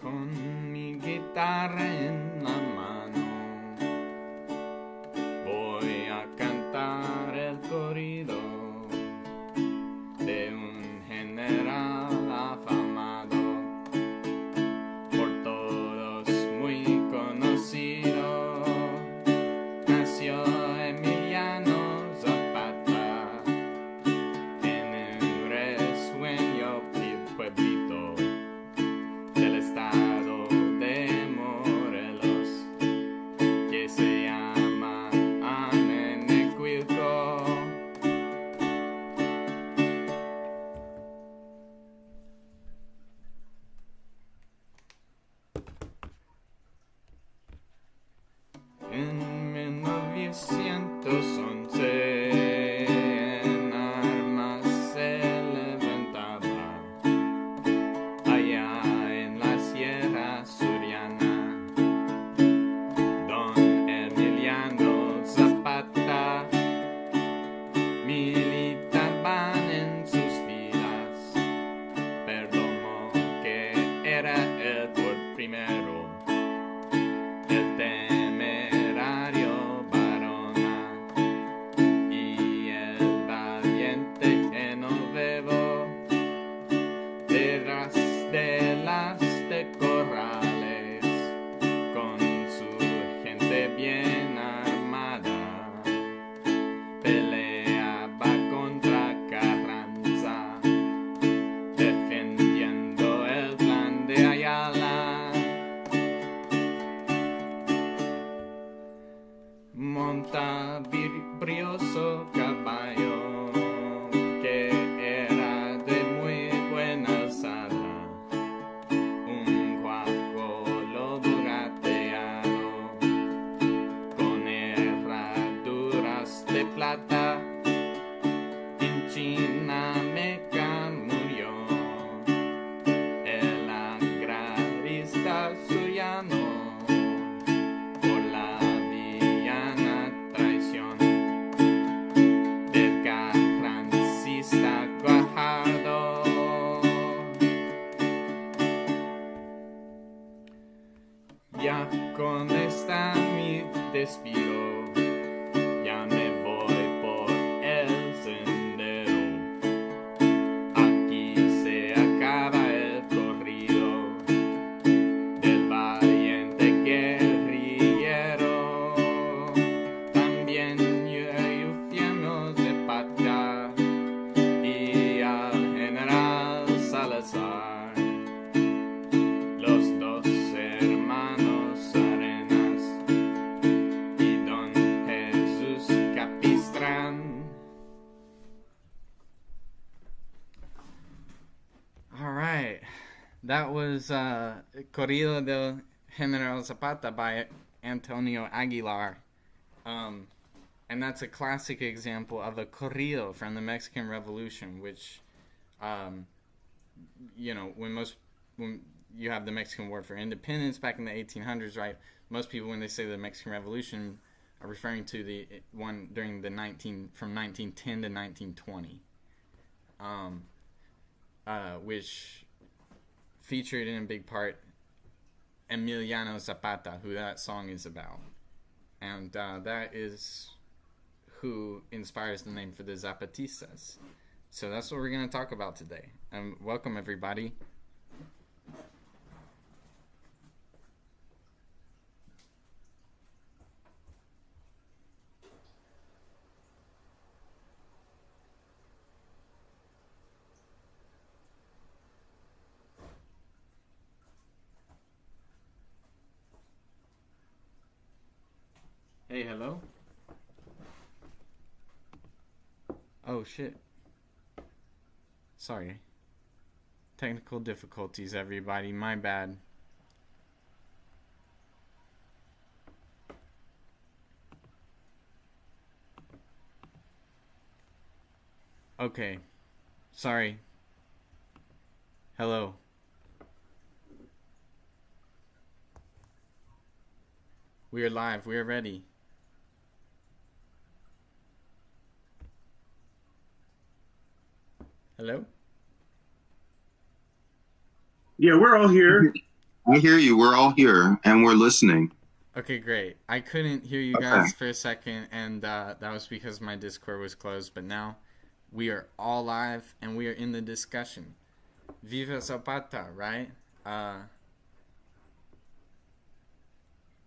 Con mi guitarra en la mano voy a cantar el corrido de un general afamado, por todos muy conocido. Nació Emiliano Zapata en un risueño pueblito del estado de Morelos, que se llama Anenecuilco. En 1911 en armas se levantaba allá en la Sierra Suriana don Emiliano Zapata. Militaban en sus filas, perdonó que era el por primero, el temerario Barona y el valiente Genovevo, detrás de las de corrales, con su gente bien armada, peleaba contra Carranza, defendiendo el plan de Ayala. Monta brioso caballo que era de muy buena alzada, un guacoldo gateado con herraduras de plata. En Chinameca murió el agrarista suyano por la villana traición del carrancista Guajardo. Ya con esta mi despido, ya me voy por el sendero. Aquí se acaba el corrido del valiente guerrillero. También Emiliano Zapata y al general Salazar, los dos hermanos Arenas y don Jesús Capistrán. All right, that was Corrido del General Zapata by Antonio Aguilar. And that's a classic example of a corrido from the Mexican Revolution, which, when you have the Mexican War for Independence back in the 1800s, right? Most people, when they say the Mexican Revolution, are referring to the one during the from 1910 to 1920, which featured in a big part Emiliano Zapata, who that song is about. And that is who inspires the name for the Zapatistas. So that's what we're going to talk about today. Welcome, everybody. Hey, hello? Oh, shit. Sorry. Technical difficulties, everybody. My bad. Okay. Sorry. Hello. We are live. We are ready. Hello? Yeah, we're all here. I hear you. We're all here and we're listening. Okay, great. I couldn't hear you Okay. guys for a second, and that was because my Discord was closed. But now we are all live and we are in the discussion. Viva Zapata, right? Uh,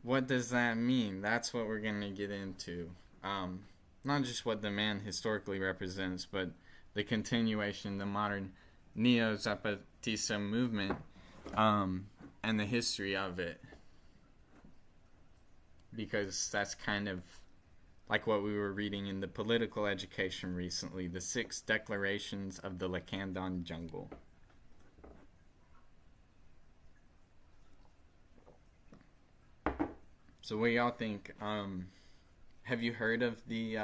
what does that mean? That's what we're gonna get into. Um, Not just what the man historically represents, but the continuation, the modern neo Zapatista movement, and the history of it, because that's kind of like what we were reading in the political education recently, the six declarations of the Lacandon jungle. So what y'all think? Have you heard of the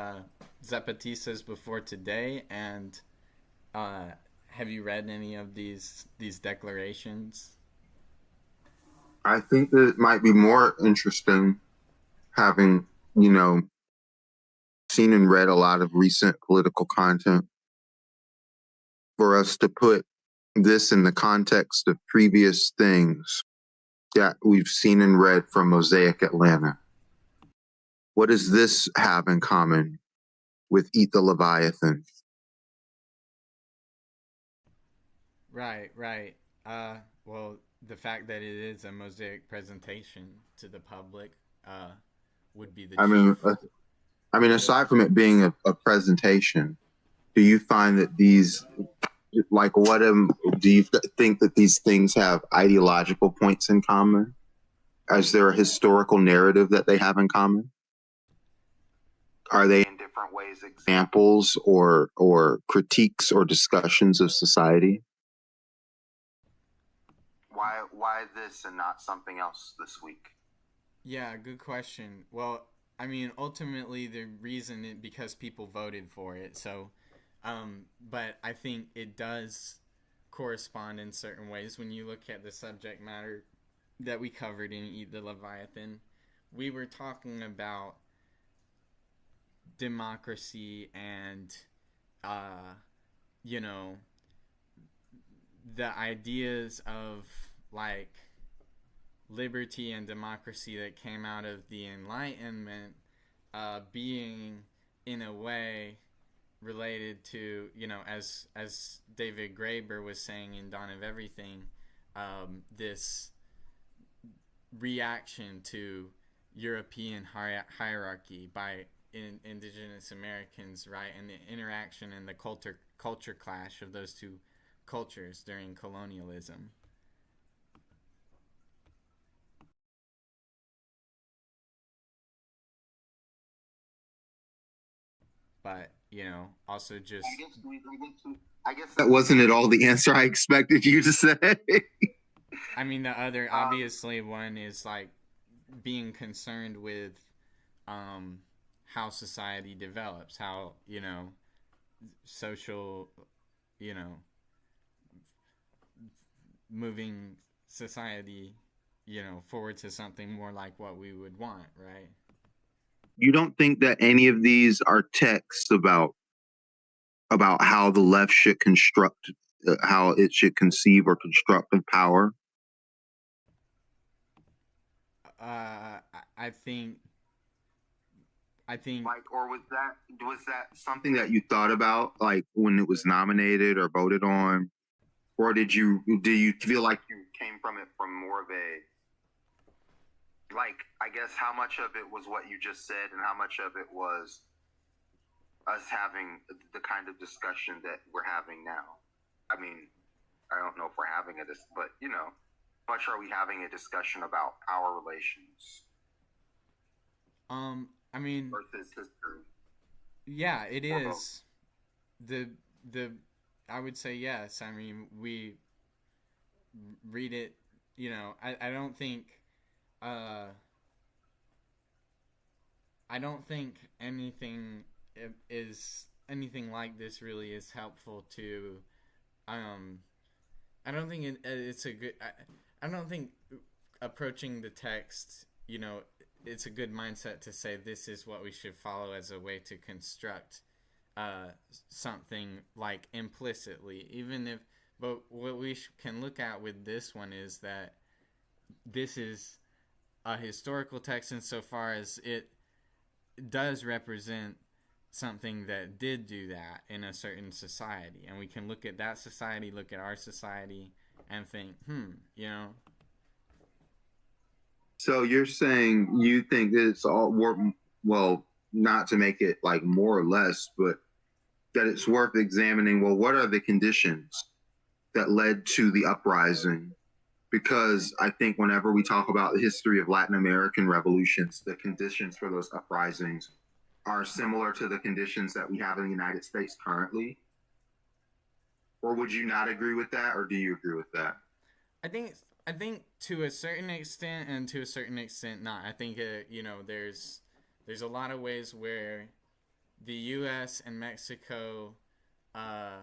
Zapatistas before today? And uh, have you read any of these declarations? I think that it might be more interesting having, you know, seen and read a lot of recent political content for us to put this in the context of previous things that we've seen and read from Mosaic Atlanta. What does this have in common with Eat the Leviathan? Right, right. Well, the fact that it is a mosaic presentation to the public would be the I chief. mean, aside from it being a presentation, do you find that these, like, do you think that these things have ideological points in common? Is there a historical narrative that they have in common? Are they in different ways examples or critiques or discussions of society? Why this and not something else this week? Yeah, good question. Well, I mean, ultimately, the reason it because people voted for it. So, but I think it does correspond in certain ways when you look at the subject matter that we covered in Eat the Leviathan. We were talking about democracy and, uh, you know, the ideas of like liberty and democracy that came out of the Enlightenment being in a way related to, as David Graeber was saying in Dawn of Everything, this reaction to European hierarchy by indigenous Americans, right, and the interaction and the culture clash of those two cultures during colonialism. But also I just, guess I guess that wasn't at all the answer I expected you to say. I mean, the other obviously one is like being concerned with um, how society develops, how social, you know, moving society, forward to something more like what we would want, right? You don't think that any of these are texts about how the left should construct, how it should conceive or construct of power? I think, I think, Like, or was that something that you thought about, like when it was nominated or voted on, or do you feel like you came from it from more of a, like, I guess how much of it was what you just said and how much of it was us having the kind of discussion that we're having now? I mean, I don't know if we're having a but much are we having a discussion about power relations I mean, versus history yeah, it or both? is the the. I would say yes. I mean, we read it. I don't think. Uh, I don't think is anything like this really is helpful to. Um, I don't think it's a good. I don't think approaching the text. It's a good mindset to say this is what we should follow as a way to construct something like implicitly, even if. But what we can look at with this one is that this is a historical text insofar as it does represent something that did do that in a certain society, and we can look at that society, look at our society, and think, you know. So you're saying you think that it's all well, not to make it like more or less, but that it's worth examining. Well, what are the conditions that led to the uprising? Because I think whenever we talk about the history of Latin American revolutions, the conditions for those uprisings are similar to the conditions that we have in the United States currently. Or would you not agree with that, or do you agree with that? I think to a certain extent, and to a certain extent not. I think there's a lot of ways where the U.S. and Mexico uh,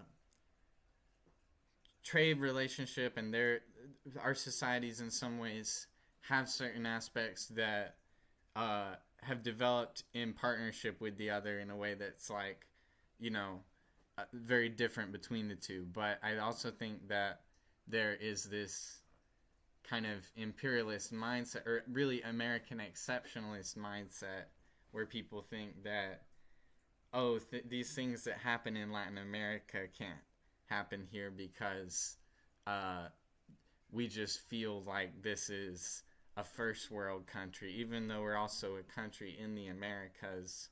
trade relationship and our societies in some ways have certain aspects that have developed in partnership with the other in a way that's like, you know, very different between the two. But I also think that there is this kind of imperialist mindset, or really American exceptionalist mindset, where people think that, oh, these things that happen in Latin America can't happen here because uh, we just feel like this is a first world country, even though we're also a country in the Americas.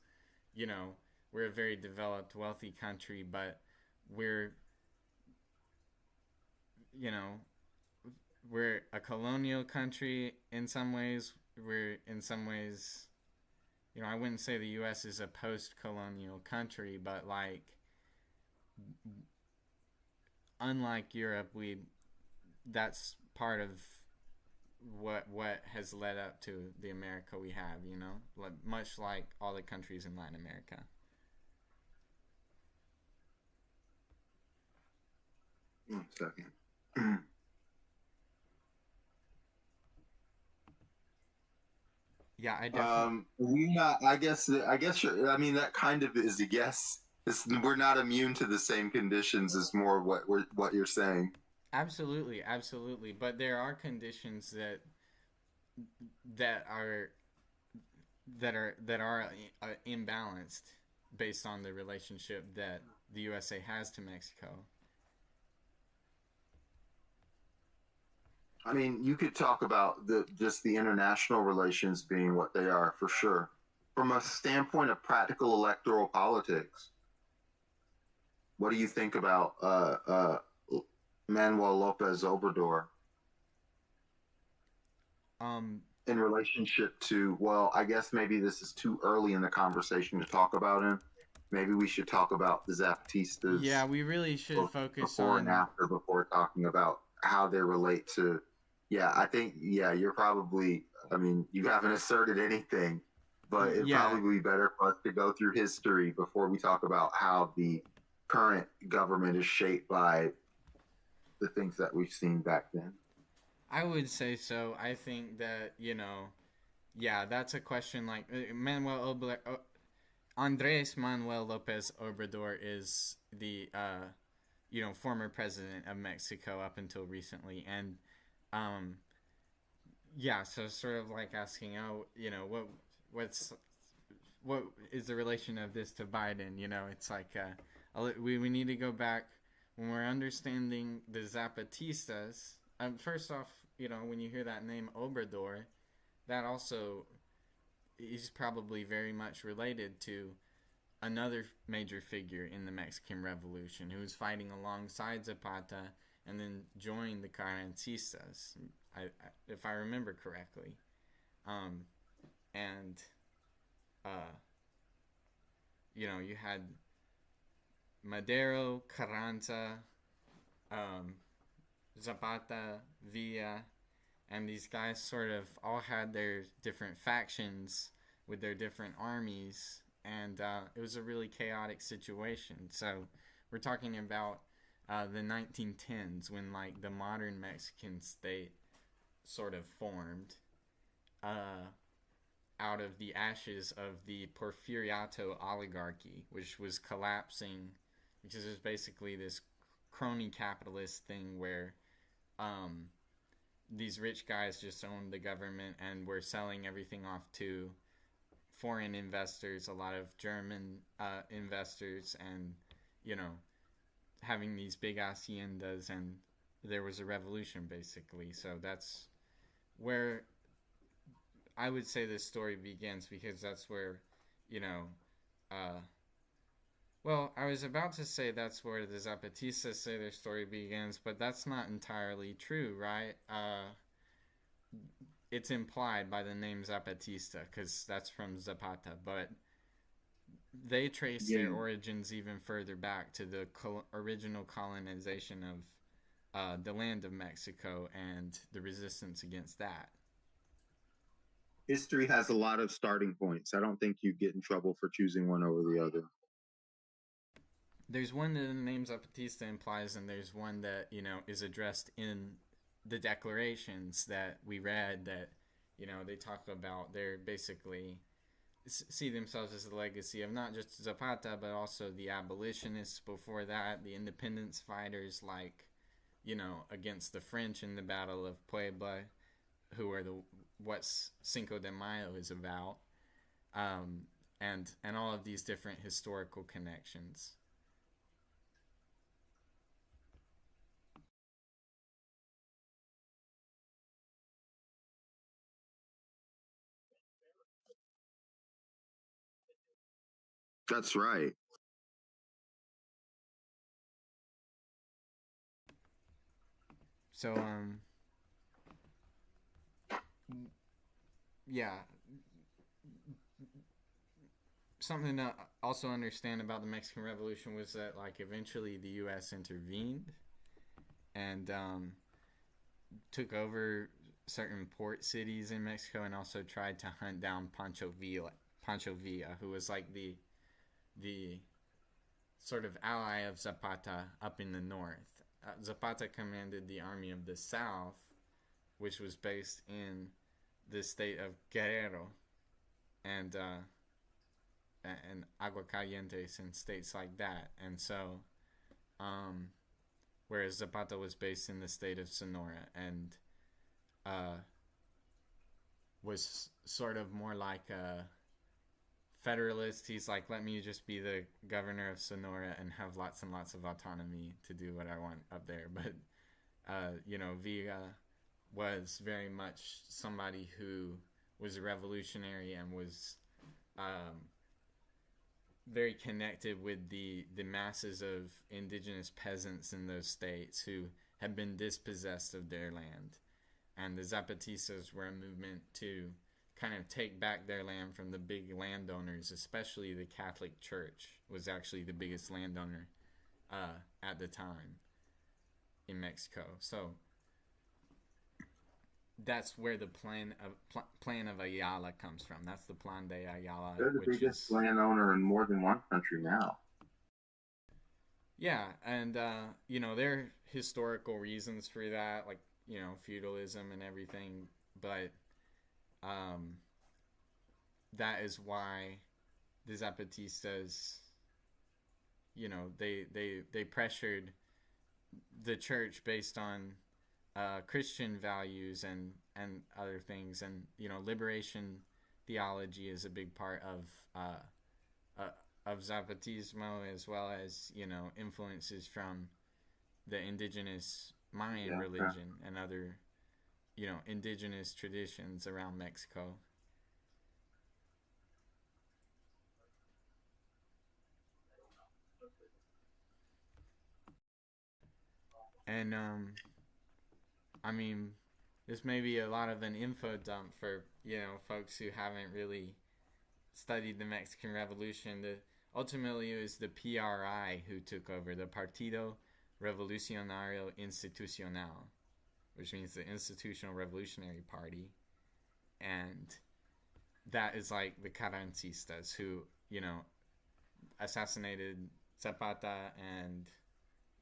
You know, we're a very developed, wealthy country, but we're, you know, we're a colonial country in some ways. We're in some ways, I wouldn't say the U.S. is a post-colonial country, but like, unlike Europe, that's part of what has led up to the America we have. Like, much like all the countries in Latin America. One second. Yeah, I definitely. We not. I guess. I guess. I mean, that kind of is a guess. We're not immune to the same conditions. Is more what you're saying. Absolutely, absolutely. But there are conditions that are that are imbalanced based on the relationship that the USA has to Mexico. I mean, you could talk about just the international relations being what they are for sure. From a standpoint of practical electoral politics, what do you think about Manuel Lopez Obrador Um, in relationship to? Well, I guess maybe this is too early in the conversation to talk about him. Maybe we should talk about the yeah, Zapatistas we really should focus before and on. after before talking about how they relate to. Yeah, I think, yeah, you're probably, I mean, you haven't asserted anything, but it'd Yeah, probably be better for us to go through history before we talk about how the current government is shaped by the things that we've seen back then. I would say so. I think that, yeah, that's a question like Andres Manuel Lopez Obrador is the former president of Mexico up until recently, and um, yeah, so sort of like asking, oh, what's what is the relation of this to Biden? It's like we need to go back when we're understanding the Zapatistas. First off, when you hear that name Obrador, that also is probably very much related to another major figure in the Mexican Revolution who was fighting alongside Zapata and then joined the Carrancistas, if I remember correctly. Um, and, uh, you had Madero, Carranza, um, Zapata, Villa, and these guys sort of all had their different factions with their different armies, and it was a really chaotic situation. So we're talking about the 1910s when like the modern Mexican state sort of formed uh, out of the ashes of the Porfiriato oligarchy, which was collapsing, because it was basically this crony capitalist thing where um, these rich guys just owned the government and were selling everything off to foreign investors, a lot of German investors, and you know, having these big haciendas, and there was a revolution basically. So that's where I would say this story begins, because that's where, you know, uh, well, I was about to say that's where the Zapatistas say their story begins, but that's not entirely true, right? It's implied by the name Zapatista because that's from Zapata, but they trace their Yeah. origins even further back to the original colonization of the land of Mexico and the resistance against that. History has a lot of starting points. I don't think you get in trouble for choosing one over the other. There's one that the name Zapatista implies, and there's one that, you know, is addressed in the declarations that we read, that, you know, they talk about. They're basically see themselves as the legacy of not just Zapata, but also the abolitionists before that, the independence fighters, like, you know, against the French in the Battle of Puebla, who are the what's Cinco de Mayo is about, and all of these different historical connections. That's right. So yeah, something to also understand about the Mexican Revolution was that, like, eventually the U.S. intervened and took over certain port cities in Mexico, and also tried to hunt down Pancho Villa, who was like the sort of ally of Zapata up in the north. Zapata commanded the army of the south, which was based in the state of Guerrero and Aguascalientes and states like that. And so, um, whereas Zapata was based in the state of Sonora and uh, was sort of more like a federalist. He's like, let me just be the governor of Sonora and have lots and lots of autonomy to do what I want up there. But you know, Villa was very much somebody who was a revolutionary and was um, very connected with the masses of indigenous peasants in those states who had been dispossessed of their land. And the Zapatistas were a movement to kind of take back their land from the big landowners, especially the Catholic Church was actually the biggest landowner at the time in Mexico. So that's where the plan of Ayala comes from. That's the Plan de Ayala, They're the which biggest is, landowner in more than one country now. yeah, and you know, there are historical reasons for that, like, you know, feudalism and everything, but um, that is why the Zapatistas, you know, they pressured the church based on Christian values and other things, and you know, liberation theology is a big part of Zapatismo, as well as, you know, influences from the indigenous Mayan Yeah. religion and other, you know, indigenous traditions around Mexico. And I mean, this may be a lot of an info dump for, you know, folks who haven't really studied the Mexican Revolution. Ultimately, it was the PRI who took over, the Partido Revolucionario Institucional, which means the Institutional Revolutionary Party, and that is like the Carrancistas who, you know, assassinated Zapata and,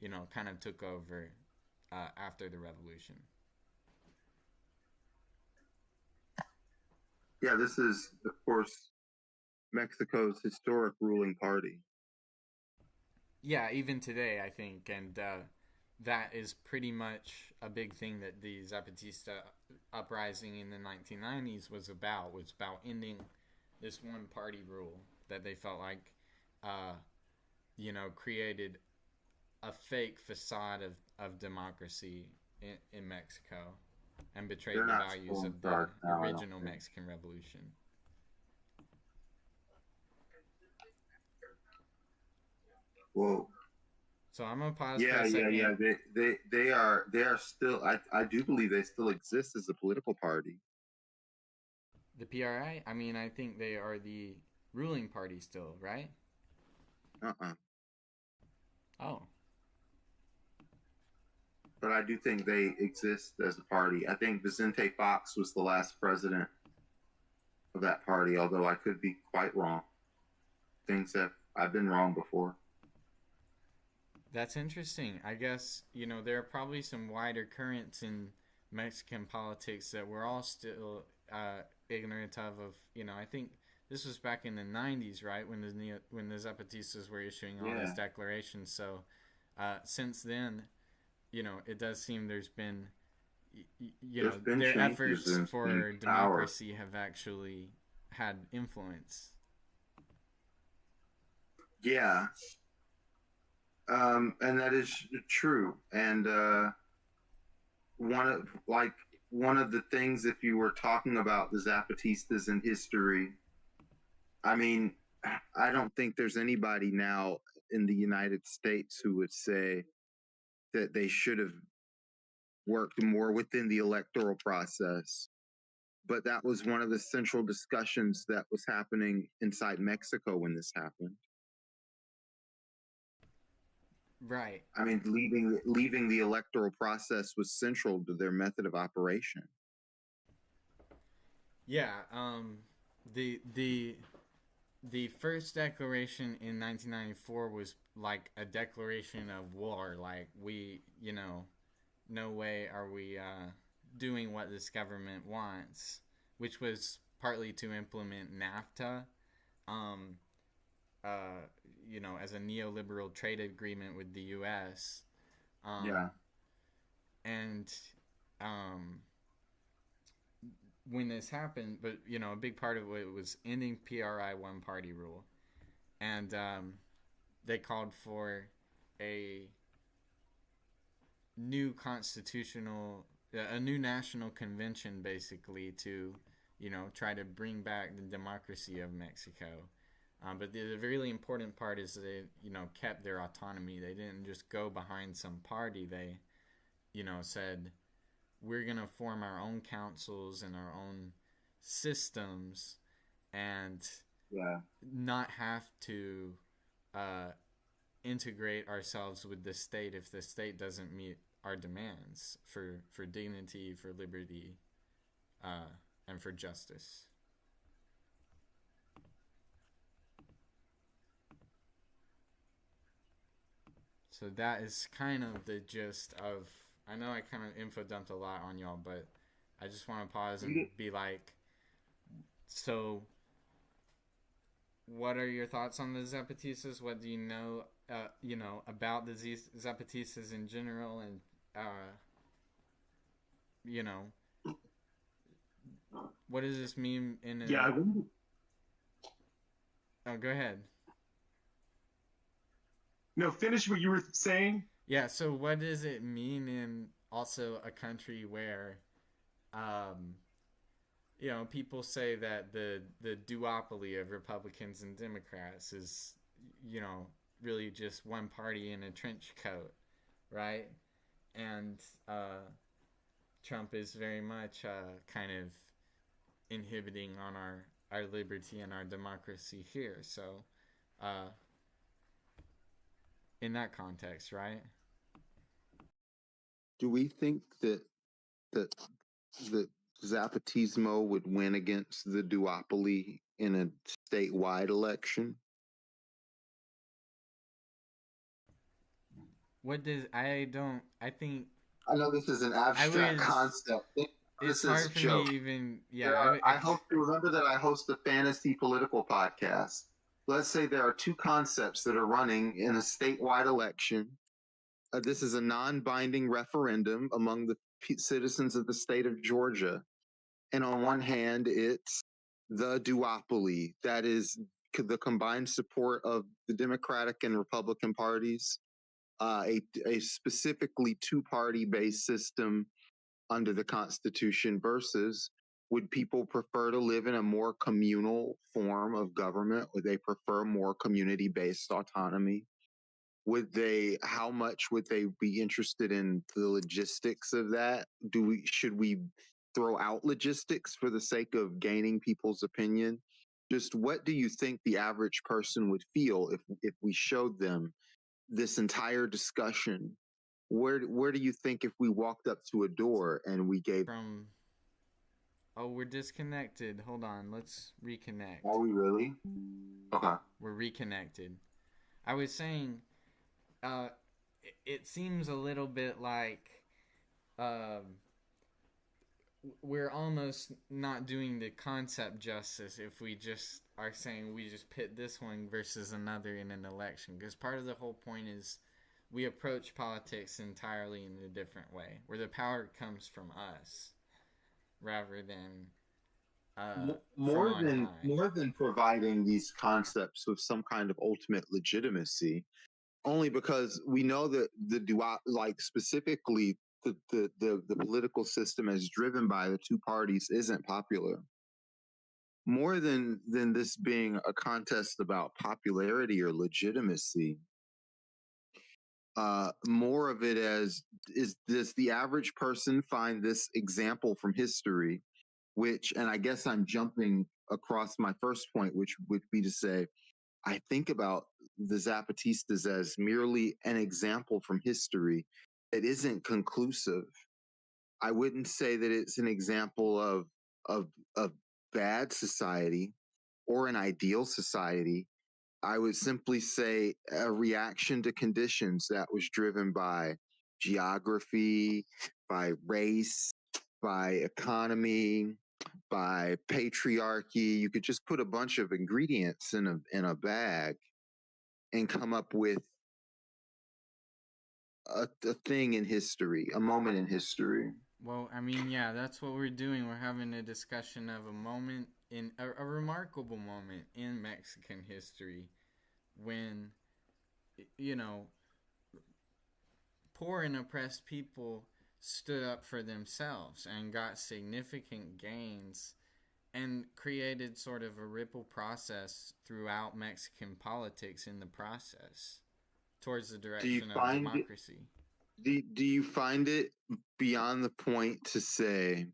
you know, kind of took over after the revolution. Yeah, this is, of course, Mexico's historic ruling party. Yeah, even today, I think, and that is pretty much a big thing that the Zapatista uprising in the 1990s was about ending this one party rule that they felt like, uh, created a fake facade of democracy in Mexico and betrayed They're the not values still in of the charge now, I don't original think. Mexican Revolution. Well, So I'm gonna pause for yeah, a yeah, second. yeah. They are still. I do believe they still exist as a political party. The PRI, I mean, I think they are the ruling party still, right? Uh-uh. Oh, But I do think they exist as a party. I think Vicente Fox was the last president of that party, although I could be quite wrong. Things that I've been wrong before. that's interesting. I guess, there are probably some wider currents in Mexican politics that we're all still ignorant of. I think this was back in the 90s, right? When the Zapatistas were issuing all these Yeah. declarations. So since then, it does seem there's been, There's been their changes efforts in for power. democracy have actually had influence. Yeah. And that is true. And one of like one of the things, if you were talking about the Zapatistas in history, I mean, I don't think there's anybody now in the United States who would say that they should have worked more within the electoral process. But that was one of the central discussions that was happening inside Mexico when this happened. Right. I mean, leaving the electoral process was central to their method of operation. Yeah. The first declaration in 1994 was like a declaration of war. Like, no way are we doing what this government wants, which was partly to implement NAFTA, um, as a neoliberal trade agreement with the U.S. Yeah. And um, when this happened, but a big part of it was ending PRI one party rule, and they called for a new a new national convention, basically, to try to bring back the democracy of Mexico. But the really important part is they kept their autonomy. They didn't just go behind some party. They said, we're gonna form our own councils and our own systems, and Yeah. not have to uh, integrate ourselves with the state if the state doesn't meet our demands for dignity, for liberty, and for justice. So that is kind of the gist of. I know I kind of info dumped a lot on y'all, but I just want to pause and be like, so what are your thoughts on the Zapatistas? What do about the Zapatistas in general, and you know, what does this mean in? Yeah, Oh, go ahead. no, finish what you were saying. Yeah. So, what does it mean in also a country where, um, people say that the duopoly of Republicans and Democrats is, really just one party in a trench coat, right? And Trump is very much kind of inhibiting on our liberty and our democracy here. So, uh, in that context, right? Do we think that the Zapatismo would win against the duopoly in a statewide election? What does I don't I think I know this is an I abstract was concept. it's This is hard a for me joke. even I hope you remember that I host a fantasy political podcast. Let's say there are two concepts that are running in a statewide election. this is a non-binding referendum among the citizens of the state of Georgia. And on one hand, it's the duopoly, that is the combined support of the Democratic and Republican parties, a specifically two-party based system under the Constitution, versus would people prefer to live in a more communal form of government? Would they prefer more community-based autonomy? How much would they be interested in the logistics of that? Should we throw out logistics for the sake of gaining people's opinion? Just what do you think the average person would feel if we showed them this entire discussion? Where do you think if we walked up to a door and we gave we're disconnected. Hold on, let's reconnect. Are we really? Okay. We're reconnected. I was saying it seems a little bit like we're almost not doing the concept justice if we just are saying we just pit this one versus another in an election, because part of the whole point is we approach politics entirely in a different way, where the power comes from us rather than more than providing these concepts with some kind of ultimate legitimacy. Only because we know that specifically the political system as driven by the two parties isn't popular. More than this being a contest about popularity or legitimacy, more of it does the average person find this example from history, and I guess I'm jumping across my first point, which would be to say, I think about the Zapatistas as merely an example from history that isn't conclusive. I wouldn't say that it's an example of bad society or an ideal society. I would simply say a reaction to conditions that was driven by geography, by race, by economy, by patriarchy. You could just put a bunch of ingredients in a bag and come up with a thing in history, a moment in history. Well, I mean, yeah, that's what we're doing. We're having a discussion of a moment in a remarkable moment in Mexican history when, poor and oppressed people stood up for themselves and got significant gains and created sort of a ripple process throughout Mexican politics in the process towards the direction of democracy. Do you find it beyond the point to say,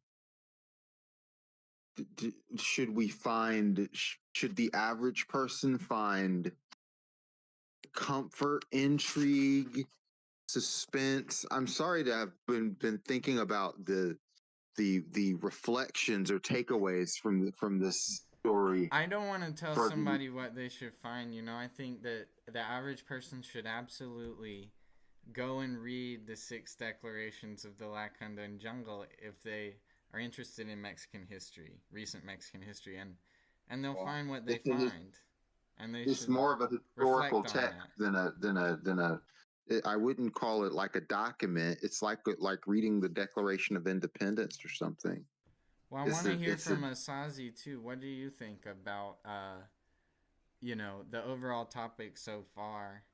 should the average person find comfort, intrigue, suspense? I'm sorry to have been thinking about the reflections or takeaways from this story. I don't want to tell somebody what they should find. I think that the average person should absolutely go and read the 6 declarations of the Lacandon Jungle if they are interested in Mexican history, recent Mexican history, and they'll find what they find. And it's more of a historical text than a. I wouldn't call it like a document. It's like reading the Declaration of Independence or something. Well, I want to hear from Asazi too. What do you think about the overall topic so far?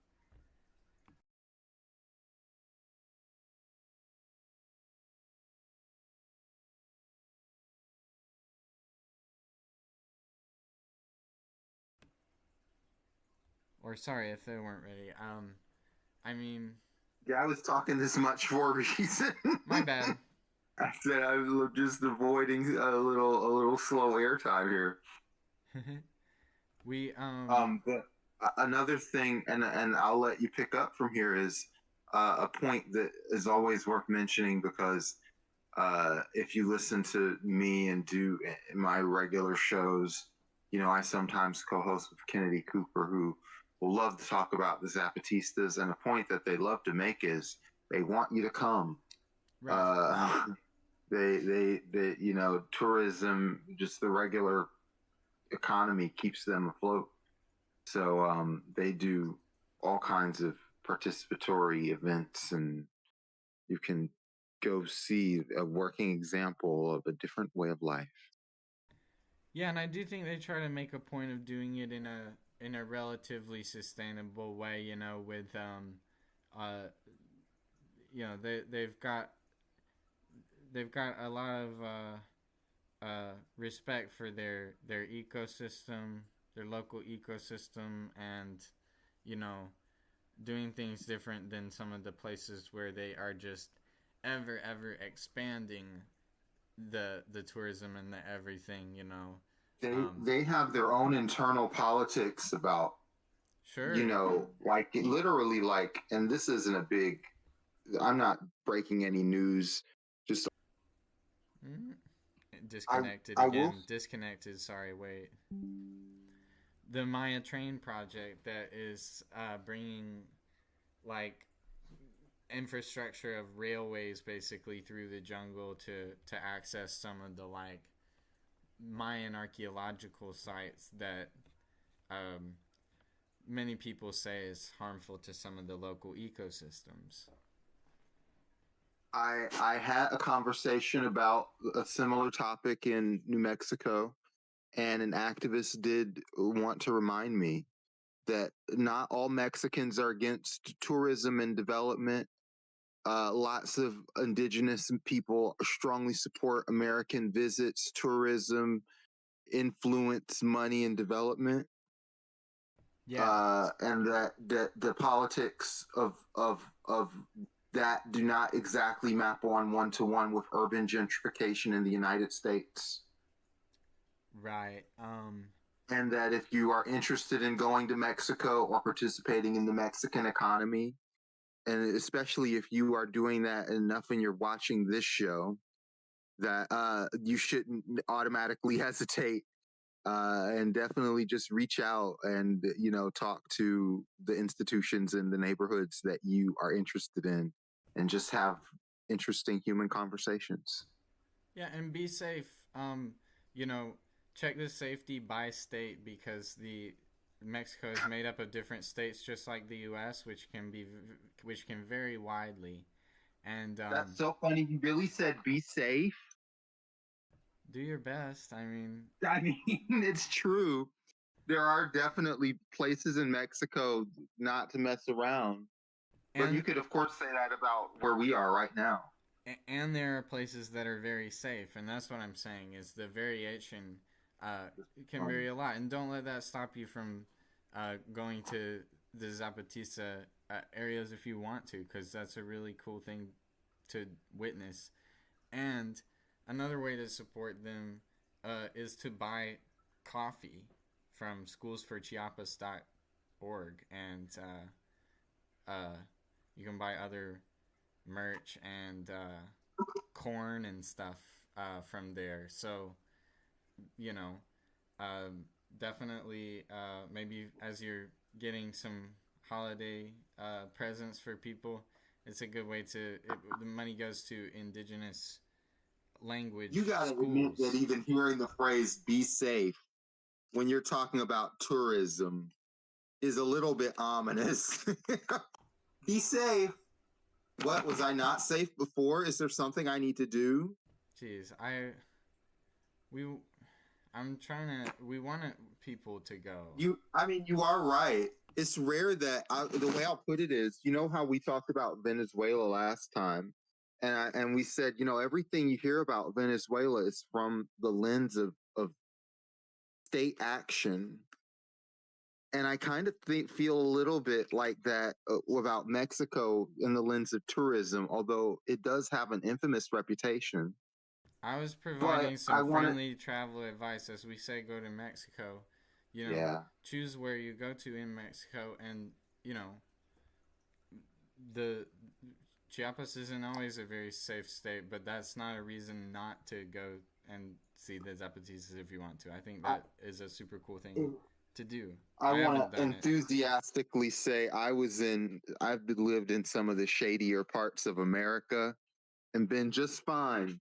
Or sorry if they weren't ready. I mean, yeah, I was talking this much for a reason. My bad. I said I was just avoiding a little slow airtime here. But another thing, and I'll let you pick up from here, is a point that is always worth mentioning, because if you listen to me and do my regular shows, I sometimes co-host with Kennedy Cooper, who will love to talk about the Zapatistas, and a point that they love to make is they want you to come. Right. They tourism, just the regular economy keeps them afloat. So they do all kinds of participatory events, and you can go see a working example of a different way of life. Yeah, and I do think they try to make a point of doing it in a relatively sustainable way. With uh, they've got a lot of respect for their ecosystem, their local ecosystem, and you know doing things different than some of the places where they are just ever expanding the tourism and the everything. They have their own internal politics about, Sure. like literally, like, and this isn't a big. I'm not breaking any news. Just Mm, I disconnected I will. again. Disconnected. Sorry. Wait. The Maya Train project that is bringing like infrastructure of railways basically through the jungle to access some of the like Mayan archaeological sites that um, many people say is harmful to some of the local ecosystems. I had a conversation about a similar topic in New Mexico, and an activist did want to remind me that not all Mexicans are against tourism and development. Lots of indigenous people strongly support American visits, tourism, influence, money, and development. Yeah. And that the politics of that do not exactly map on one to one with urban gentrification in the United States. Right. And that if you are interested in going to Mexico or participating in the Mexican economy, and especially if you are doing that enough and you're watching this show, that you shouldn't automatically hesitate, and definitely just reach out and talk to the institutions in the neighborhoods that you are interested in, and just have interesting human conversations. Yeah, and be safe. You know, check the safety by state because the Mexico is made up of different states, just like the U.S., which can vary widely. And That's so funny. You really said be safe. do your best. I mean, I mean, it's true. There are definitely places in Mexico not to mess around. But you and could, of course, say that about where we are right now. and there are places that are very safe, and that's what I'm saying is the variation can vary a lot, and don't let that stop you from going to the Zapatista areas if you want to, because that's a really cool thing to witness. And another way to support them is to buy coffee from schoolsforchiapas.org, and you can buy other merch and corn and stuff from there. So, you know, um, definitely maybe as you're getting some holiday presents for people, it's a good way the money goes to indigenous language You got to admit that schools. even hearing the phrase be safe when you're talking about tourism is a little bit ominous. Be safe. What, was I not safe before? Is there something I need to do? Jeez, we I'm trying to we want people to go. I mean, you are right. It's rare that the way I'll put it is, you know how we talked about Venezuela last time, and we said, everything you hear about Venezuela is from the lens of state action, and I kind of feel a little bit like that about Mexico in the lens of tourism, although it does have an infamous reputation. I was But providing I some want to, friendly travel advice as we say go to Mexico. yeah. Choose where you go to in Mexico, and the Chiapas isn't always a very safe state, but that's not a reason not to go and see the Zapatistas if you want to. I think I, that is a super cool thing to do. I I want haven't to done it. enthusiastically say I've lived in some of the shadier parts of America and been just fine.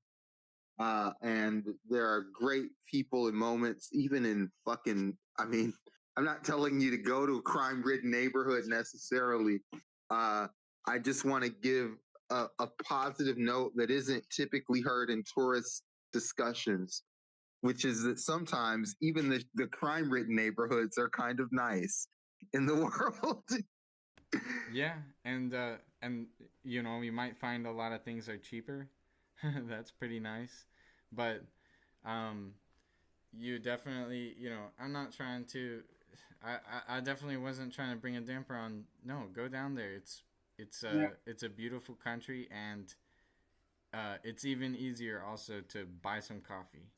And there are great people and moments, even in fucking, I mean, I'm not telling you to go to a crime ridden neighborhood necessarily, I just want to give a positive note that isn't typically heard in tourist discussions, which is that sometimes even the crime ridden neighborhoods are kind of nice in the world. Yeah, and you know, you might find a lot of things are cheaper. That's pretty nice. But um you definitely, you know, I'm not trying to I definitely wasn't trying to bring a damper on. No, go down there. It's a beautiful country, and it's even easier also to buy some coffee.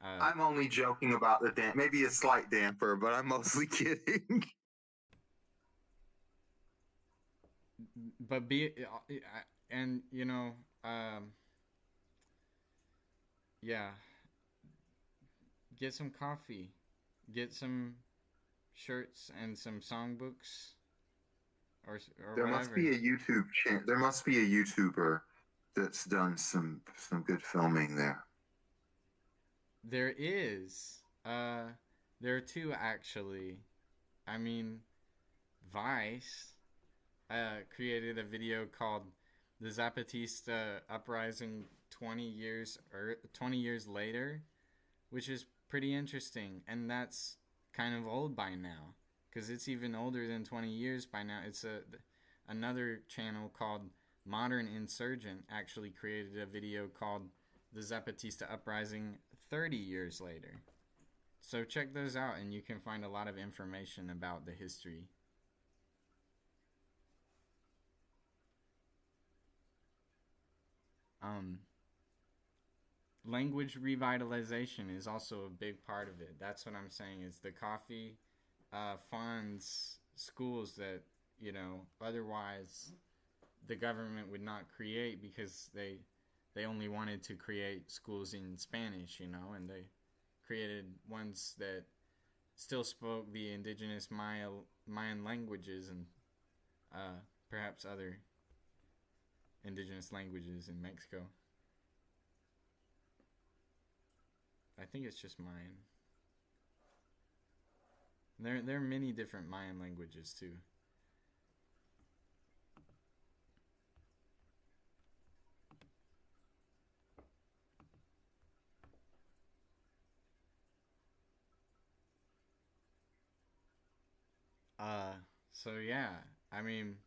I'm only joking about the damp, maybe a slight damper, but I'm mostly kidding. But be and you know, yeah, get some coffee, get some shirts and some songbooks or There must whatever. be a YouTube channel. There must be a YouTuber that's done some good filming there. There is. There are two actually. I mean, Vice created a video called "The Zapatista Uprising 20 years later," which is pretty interesting, and that's kind of old by now, because it's even older than 20 years by now. It's another channel called Modern Insurgent actually created a video called "The Zapatista Uprising 30 years later." So check those out, and you can find a lot of information about the history. Um, Language revitalization is also a big part of it. That's what I'm saying. Is the coffee funds schools that, you know, otherwise the government would not create, because they only wanted to create schools in Spanish, you know, and they created ones that still spoke the indigenous Mayan languages, and uh, perhaps other indigenous languages in Mexico. I think it's just Mayan. There are many different Mayan languages too. Uh, so yeah, I mean,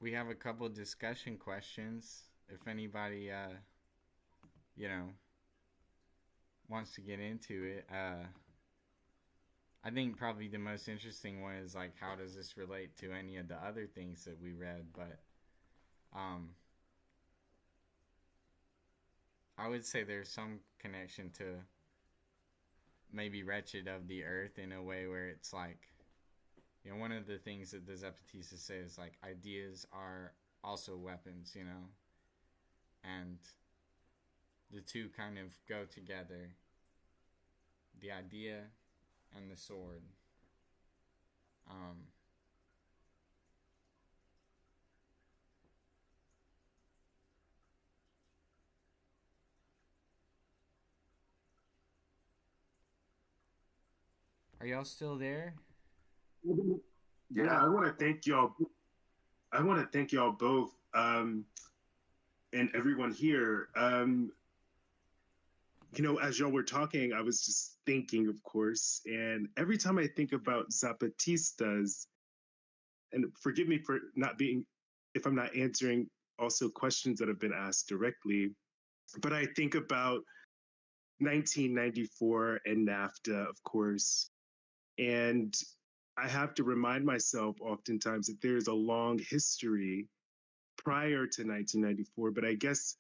we have a couple discussion questions. If anybody, you know, wants to get into it, I think probably the most interesting one is like, how does this relate to any of the other things that we read? But um, I would say there's some connection to maybe Wretched of the Earth, in a way where it's like, you know, one of the things that the Zapatistas say is like, ideas are also weapons, you know, and the two kind of go together, the idea and the sword. Um, are y'all still there? Yeah, I want to thank y'all. I want to thank y'all both, and everyone here. You know, as y'all were talking, I was just thinking, of course, and every time I think about Zapatistas, and forgive me for not being, if I'm not answering also questions that have been asked directly, but I think about 1994 and NAFTA, of course, and I have to remind myself oftentimes that there's a long history prior to 1994, but I guess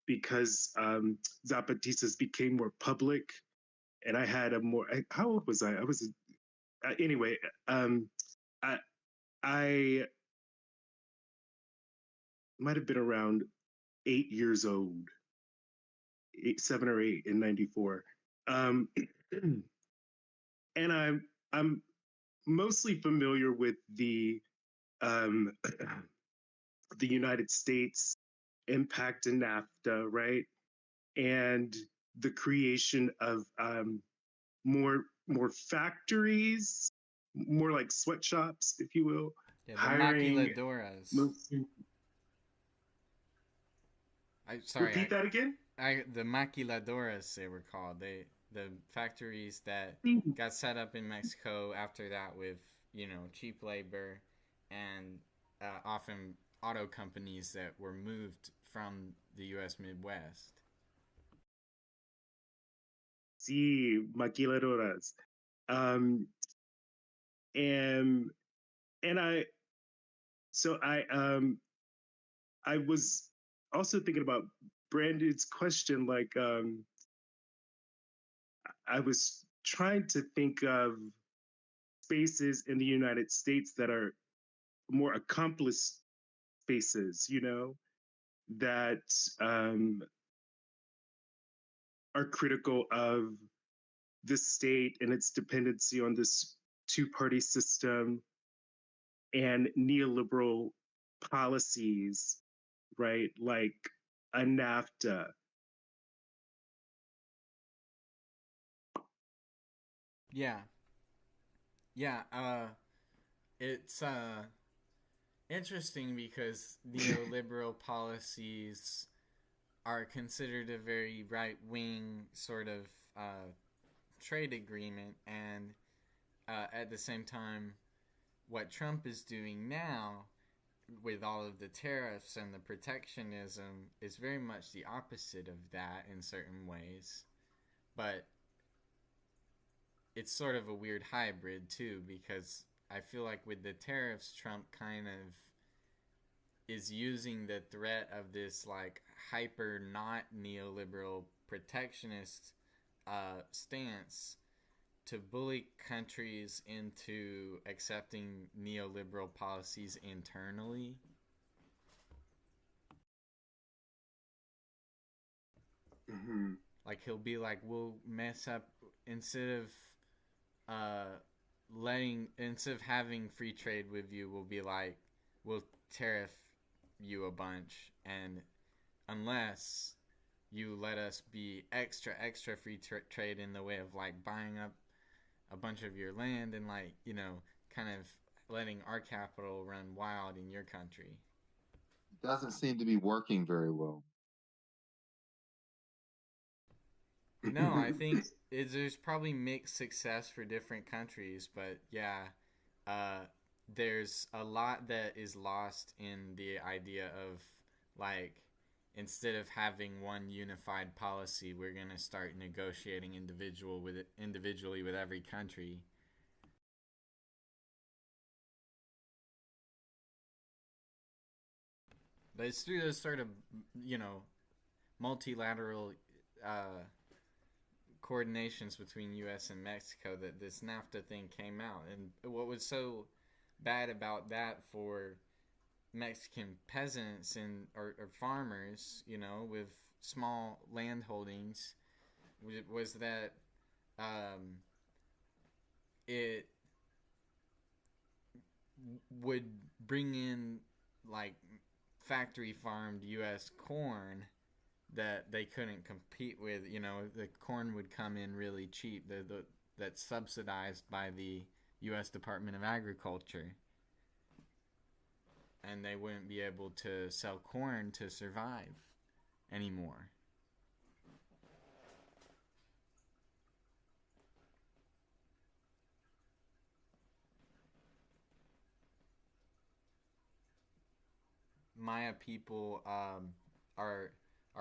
because Zapatistas became more public, and I had a more. How old was I? I was anyway. I I might have been around 8 years old, 7 or 8 in '94, and I'm mostly familiar with um, the United States impact in NAFTA, right? And the creation of more factories, more like sweatshops, if you will, Yeah, the hiring maquiladoras. mostly. Sorry, Repeat that again. the maquiladoras they were called. The factories that got set up in Mexico after that with cheap labor and often auto companies that were moved from the U.S. Midwest. Sí, maquiladoras. Um, and and I was also thinking about Brandon's question. Like, I was trying to think of spaces in the United States that are more accomplished spaces, that are critical of the state and its dependency on this two-party system and neoliberal policies, right? Like a NAFTA. Yeah, yeah. It's interesting because neoliberal policies are considered a very right wing sort of trade agreement, and at the same time, what Trump is doing now with all of the tariffs and the protectionism is very much the opposite of that in certain ways. But it's sort of a weird hybrid too, because I feel like with the tariffs, Trump kind of is using the threat of this like hyper not neoliberal protectionist stance to bully countries into accepting neoliberal policies internally. Mm-hmm. Like he'll be like, we'll mess up instead of uh, instead of having free trade with you, we'll be like, we'll tariff you a bunch, and unless you let us be extra free trade in the way of like buying up a bunch of your land and like kind of letting our capital run wild in your country. Doesn't seem to be working very well. No, I think there's probably mixed success for different countries, but yeah, uh, there's a lot that is lost in the idea of like instead of having one unified policy, we're gonna start negotiating individually with every country. But it's through those sort of multilateral uh, coordinations between U.S. and Mexico that this NAFTA thing came out. And what was so bad about that for Mexican peasants or farmers, with small land holdings, was that it would bring in like factory farmed U.S. corn that they couldn't compete with. The corn would come in really cheap. That's subsidized by the U.S. Department of Agriculture, and they wouldn't be able to sell corn to survive anymore. Maya people are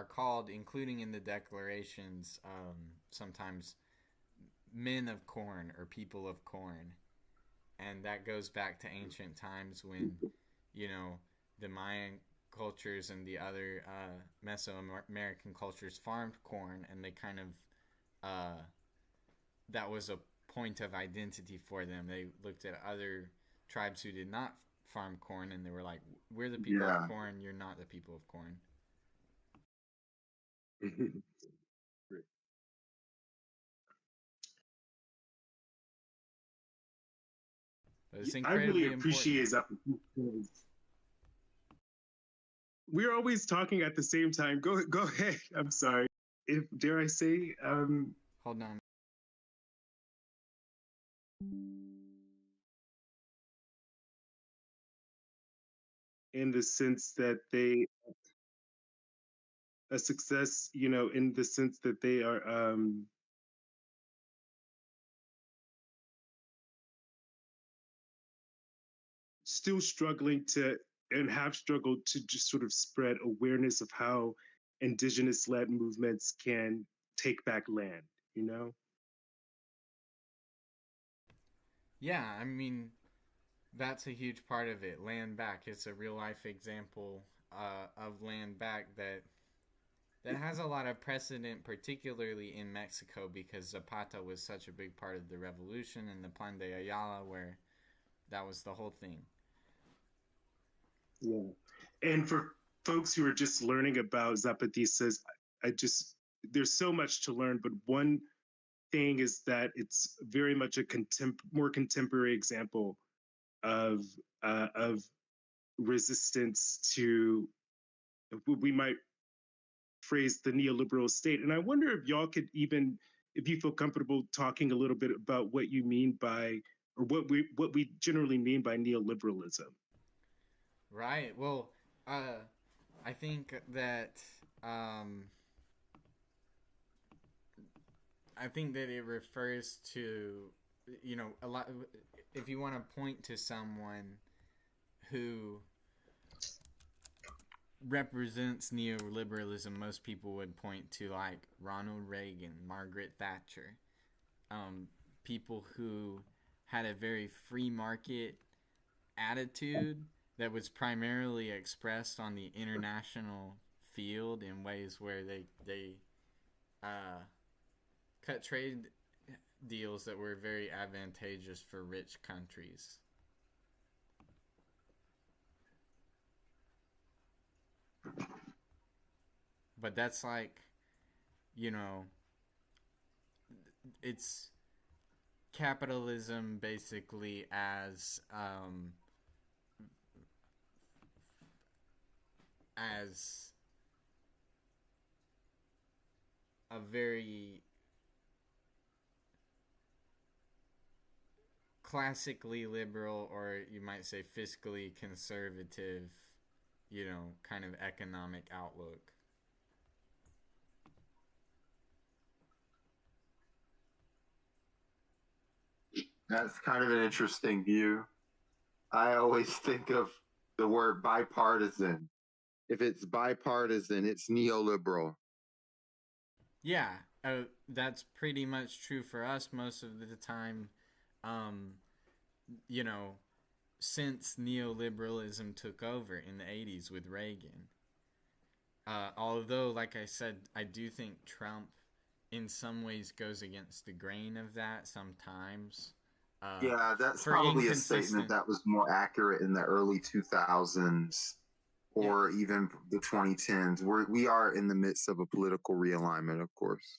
called, including in the declarations, sometimes men of corn or people of corn, and that goes back to ancient times when the Mayan cultures and the other Mesoamerican cultures farmed corn, and they kind of that was a point of identity for them. They looked at other tribes who did not farm corn, and they were like, "We're the people of corn. You're not the people of corn." But it's I really incredibly appreciate important. that. We're always talking at the same time. Go ahead. I'm sorry. If dare I say, Hold on. In the sense that they a success, in the sense that they are still struggling to and have struggled to just sort of spread awareness of how indigenous led movements can take back land, you know? Yeah, I mean, that's a huge part of it. Land back. It's a real life example of land back that has a lot of precedent, particularly in Mexico, because Zapata was such a big part of the revolution and the Plan de Ayala, where that was the whole thing. Yeah. And for folks who are just learning about Zapatistas, I just, there's so much to learn, but one thing is that it's very much a more contemporary example of resistance to what we might phrase the neoliberal state. And I wonder if y'all could even, if you feel comfortable talking a little bit about what you mean by, or what we generally mean by neoliberalism. Right. Well, I think that um, it refers to, a lot. If you want to point to someone who represents neoliberalism, most people would point to like Ronald Reagan, Margaret Thatcher, um, people who had a very free market attitude that was primarily expressed on the international field in ways where they uh, cut trade deals that were very advantageous for rich countries. But that's like, you know, it's capitalism basically as a very classically liberal, or you might say fiscally conservative, kind of economic outlook. That's kind of an interesting view. I always think of the word bipartisan. If it's bipartisan, it's neoliberal. Yeah, that's pretty much true for us most of the time. Um, you know, since neoliberalism took over in the 80s with Reagan. Although, like I said, I do think Trump in some ways goes against the grain of that sometimes. Yeah, that's For probably a statement inconsistent. that was more accurate in the early 2000s Yeah. or even the 2010s. We are in the midst of a political realignment, of course.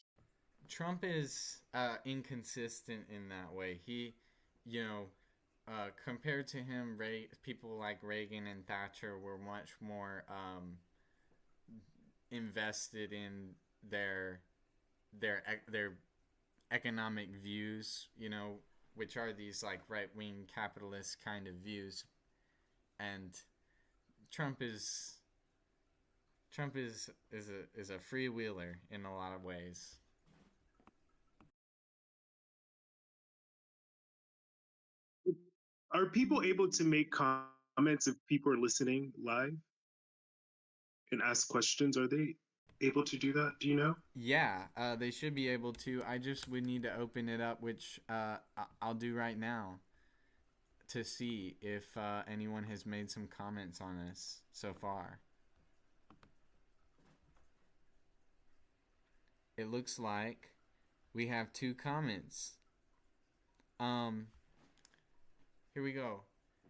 Trump is inconsistent in that way. He, you know, compared to him, people like Reagan and Thatcher were much more invested in their economic views, which are these like right wing capitalist kind of views, and Trump is Trump is a freewheeler in a lot of ways. Are people able to make comments if people are listening live and ask questions? Are they able to do that? Do you know? Yeah, they should be able to. I just would need to open it up, which I'll do right now to see if anyone has made some comments on this so far. It looks like we have 2 comments. Um, Here we go.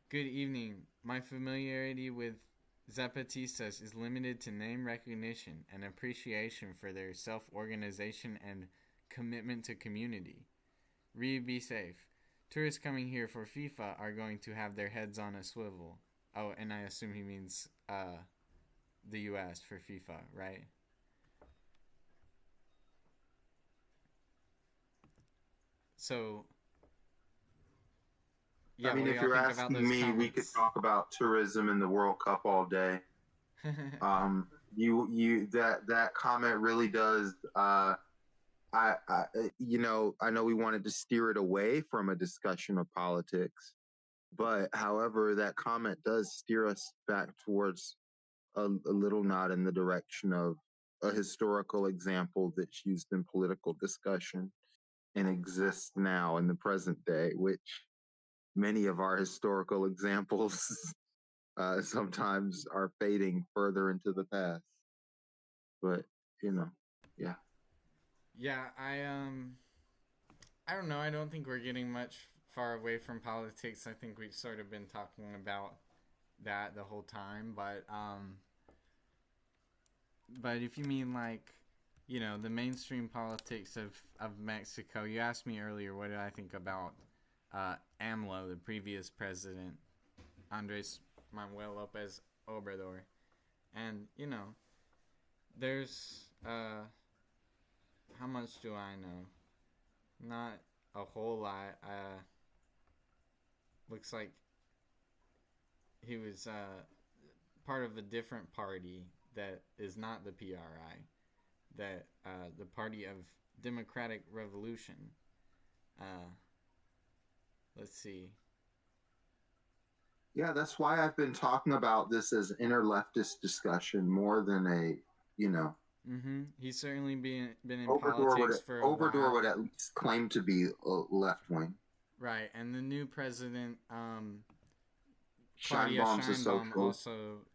Good evening. My familiarity with Zapatistas is limited to name recognition and appreciation for their self-organization and commitment to community. Read, be safe. Tourists coming here for FIFA are going to have their heads on a swivel. Oh, and I assume he means the U.S. for FIFA, right? So Yeah, I mean, what do if y'all you're think about asking those me, we could comments? talk about tourism and the World Cup all day. You that comment really does. I I know we wanted to steer it away from a discussion of politics, but however, that comment does steer us back towards a little nod in the direction of a historical example that's used in political discussion and exists now in the present day, which many of our historical examples sometimes are fading further into the past. But you know, yeah. Yeah, I don't know. I don't think we're getting much far away from politics. I think we've sort of been talking about that the whole time, but if you mean like, the mainstream politics of Mexico, you asked me earlier what did I think about AMLO, the previous president, Andres Manuel Lopez Obrador. And, there's, how much do I know? Not a whole lot. Looks like he was part of a different party that is not the PRI, that the Party of Democratic Revolution. Let's see. Yeah, that's why I've been talking about this as inner leftist discussion more than a, you know, He's certainly been in politics for a Obrador while. would at least claim to be left wing. Right, and the new president, Claudia Scheinbaum's a Scheinbaum, socialist. also,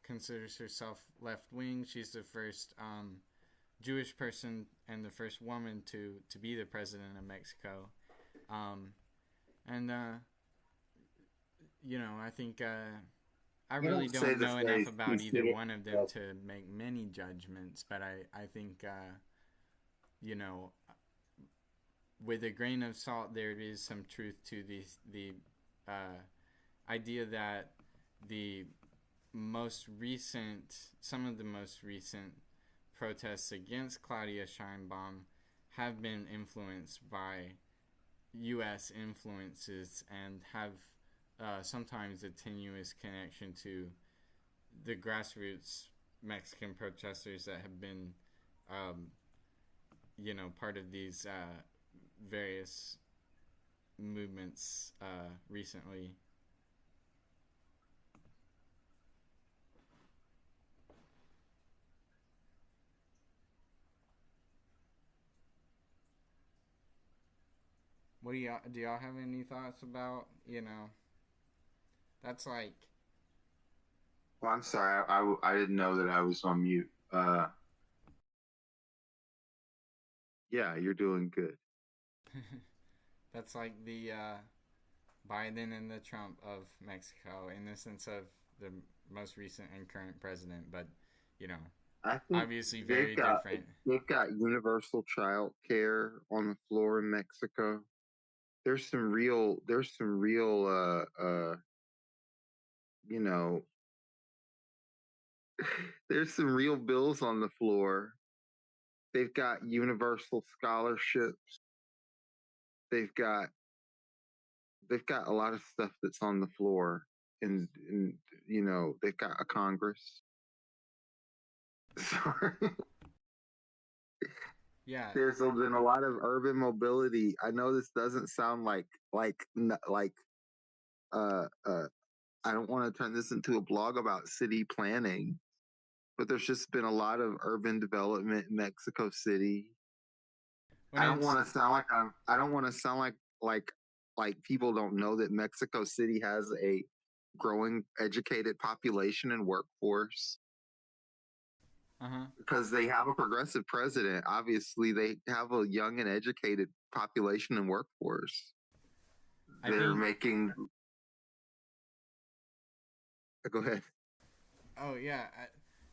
considers herself left wing. She's the first Jewish person and the first woman to be the president of Mexico. And I think I really don't know enough about either one of them to make many judgments, but I think with a grain of salt, there is some truth to the idea that some of the most recent protests against Claudia Scheinbaum have been influenced by U.S. influences and have sometimes a tenuous connection to the grassroots Mexican protesters that have been, part of these various movements recently. What do y'all have any thoughts about, that's like. Well, I'm sorry, I didn't know that I was on mute. Yeah, you're doing good. That's like the Biden and the Trump of Mexico in the sense of the most recent and current president, but I think obviously very different. They've got universal child care on the floor in Mexico. There's some real you know there's some real bills on the floor. They've got universal scholarships. They've got a lot of stuff that's on the floor, and they've got a Congress. Sorry. Yeah. There's been a lot of urban mobility. I know this doesn't sound like uh I don't want to turn this into a blog about city planning, but there's just been a lot of urban development in Mexico City. I don't want to sound like people don't know that Mexico City has a growing educated population and workforce. Because they have a progressive president. Obviously, they have a young and educated population and workforce. They're making. Go ahead. Oh yeah,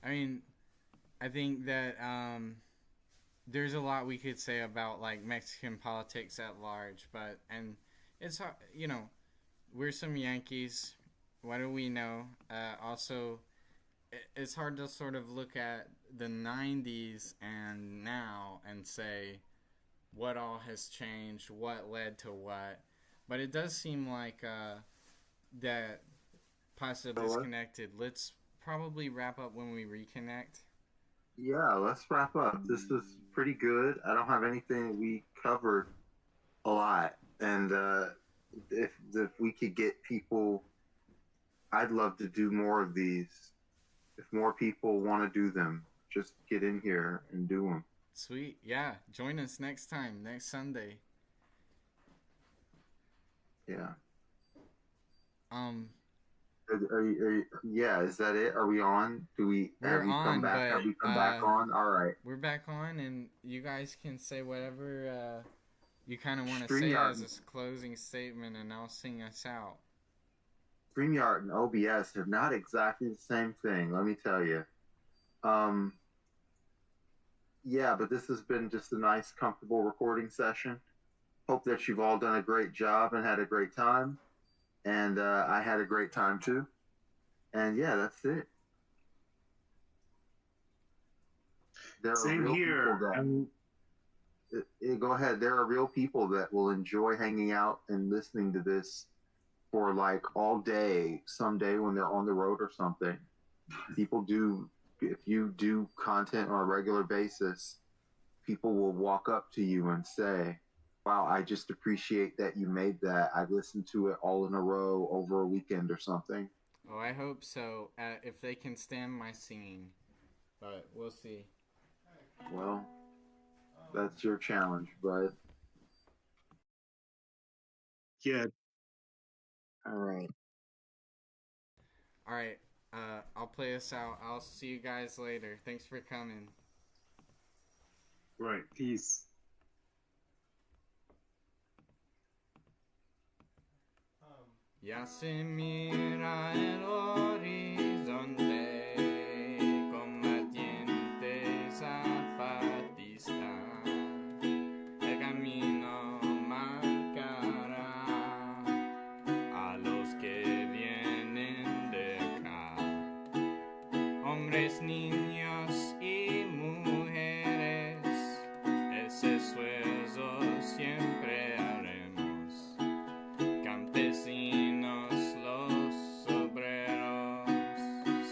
I mean, I think that there's a lot we could say about like Mexican politics at large, and it's hard, we're some Yankees. What do we know? Also, it's hard to sort of look at the 90s and now and say what all has changed, what led to what. But it does seem like that Pasta So disconnected. Let's probably wrap up when we reconnect. yeah, let's wrap up. This was pretty good. I don't have anything. We covered a lot, and if we could get people, I'd love to do more of these. If more people want to do them, just get in here and do them. Sweet. Yeah. Join us next time, next Sunday. Yeah. Um, Yeah, is that it? Are we on? we're Have you come on, back? but Have we come back on? All right. we're back on, and you guys can say whatever you kind of want to say StreamYard, as a closing statement, and I'll sing us out. StreamYard and OBS are not exactly the same thing. Let me tell you. Yeah, but this has been just a nice, comfortable recording session. Hope that you've all done a great job and had a great time. And I had a great time too. And yeah, that's it. There Same are real here. people that go ahead. There are real people that will enjoy hanging out and listening to this for like all day, someday when they're on the road or something. People do, if you do content on a regular basis, people will walk up to you and say, wow, I just appreciate that you made that. I listened to it all in a row over a weekend or something. Oh, I hope so. If they can stand my singing, but we'll see. Well, that's your challenge, bud. Yeah. All right. All right. I'll play us out. I'll see you guys later. Thanks for coming. Right. Peace. Ya se mira el horizonte, combatiente zapatista, el camino marcará a los que vienen de acá, hombres, niños y mujeres, ese esfuerzo siempre haremos, campesinos, los obreros,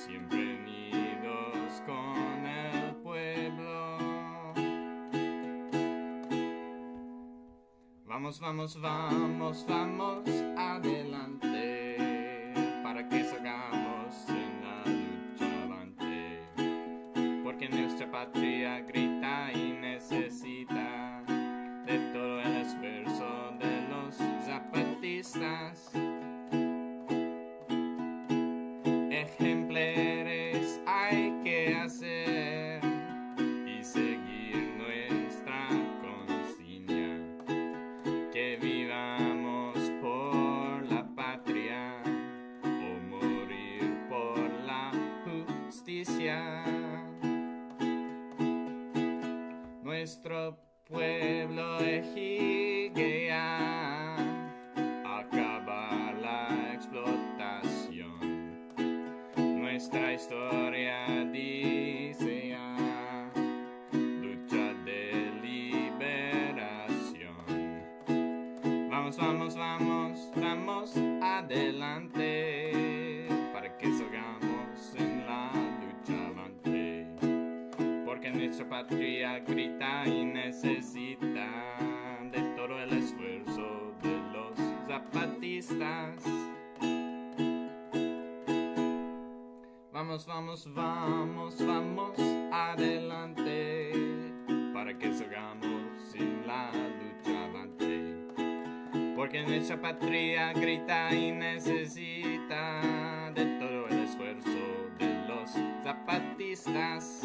siempre unidos con el pueblo. Vamos, vamos, vamos, vamos adelante, para que salgamos en la lucha avante, porque nuestra patria grita y necesita de todo el esfuerzo de los zapatistas. Ejemplares hay que hacer y seguir nuestra consigna, que vivamos por la patria o morir por la justicia. Nuestro pueblo exige ya acabar la explotación. Nuestra historia dice ya lucha de liberación. Vamos, vamos, vamos, vamos adelante, para que salgamos en la lucha avante, porque nuestra patria grita y necesita de todo el esfuerzo de los zapatistas. Vamos, vamos, vamos, vamos adelante, para que salgamos en la lucha avante, porque nuestra patria grita y necesita de todo el esfuerzo de los zapatistas.